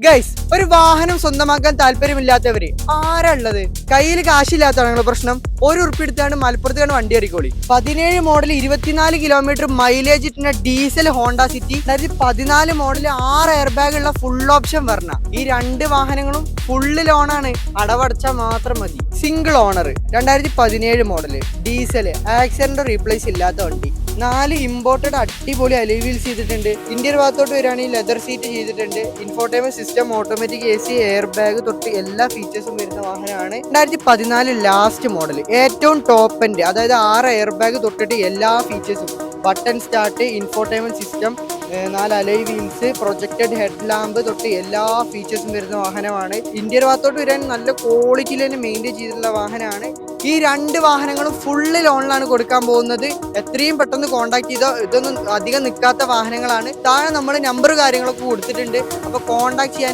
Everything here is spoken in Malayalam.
ഗൈസ്, ഒരു വാഹനം സ്വന്തമാക്കാൻ താല്പര്യമില്ലാത്തവര് ആരാ ഉള്ളത്? കയ്യിൽ കാശില്ലാത്തതാണ് പ്രശ്നം. ഒരു ഉറുപ്പിക എടുത്താണ് മലപ്പുറത്താണ് വണ്ടി ഇറക്കോളി. 17 മോഡൽ 24 കിലോമീറ്റർ മൈലേജ് ഇട്ടുന്ന diesel Honda City. 14 model 6 air bag ഉള്ള ഫുൾ ഓപ്ഷൻ വരണ ഈ രണ്ട് വാഹനങ്ങളും ഫുള്ള് ലോണാണ്. അടവടച്ചാൽ മാത്രം മതി. Single owner, 2017 model diesel, accident replace ഇല്ലാത്ത വണ്ടി. 4 ഇമ്പോർട്ടഡ് അടിപൊളി അലോയ് വീൽസ് ചെയ്തിട്ടുണ്ട്. ഇന്ത്യൻ ഭാഗത്തോട്ട് വരികയാണെങ്കിൽ ലെതർ സീറ്റ് ചെയ്തിട്ടുണ്ട്. Infotainment system, automatic AC, air bag തൊട്ട് എല്ലാ ഫീച്ചേഴ്സും വരുന്ന വാഹനമാണ്. 2014 ലാസ്റ്റ് മോഡൽ, ഏറ്റവും ടോപ്പ് എൻഡ്, അതായത് 6 എയർ ബാഗ് തൊട്ടിട്ട് എല്ലാ ഫീച്ചേഴ്സും, button start, infotainment system, 4 alloy wheels, projected head lamp തൊട്ട് എല്ലാ ഫീച്ചേഴ്സും വരുന്ന വാഹനമാണ്. ഇന്ത്യൻ ഭാഗത്തോട്ട് വരാൻ നല്ല ക്വാളിറ്റിയിൽ തന്നെ മെയിൻറ്റെയിൻ ചെയ്തിട്ടുള്ള വാഹനമാണ്. ഈ രണ്ട് വാഹനങ്ങളും ഫുള്ള് ലോണിലാണ് കൊടുക്കാൻ പോകുന്നത്. എത്രയും പെട്ടെന്ന് കോൺടാക്ട് ചെയ്തോ. ഇതൊന്നും അധികം നിൽക്കാത്ത വാഹനങ്ങളാണ്. താഴെ നമ്മൾ നമ്പർ കാര്യങ്ങളൊക്കെ കൊടുത്തിട്ടുണ്ട്. അപ്പോൾ കോൺടാക്ട് ചെയ്യാൻ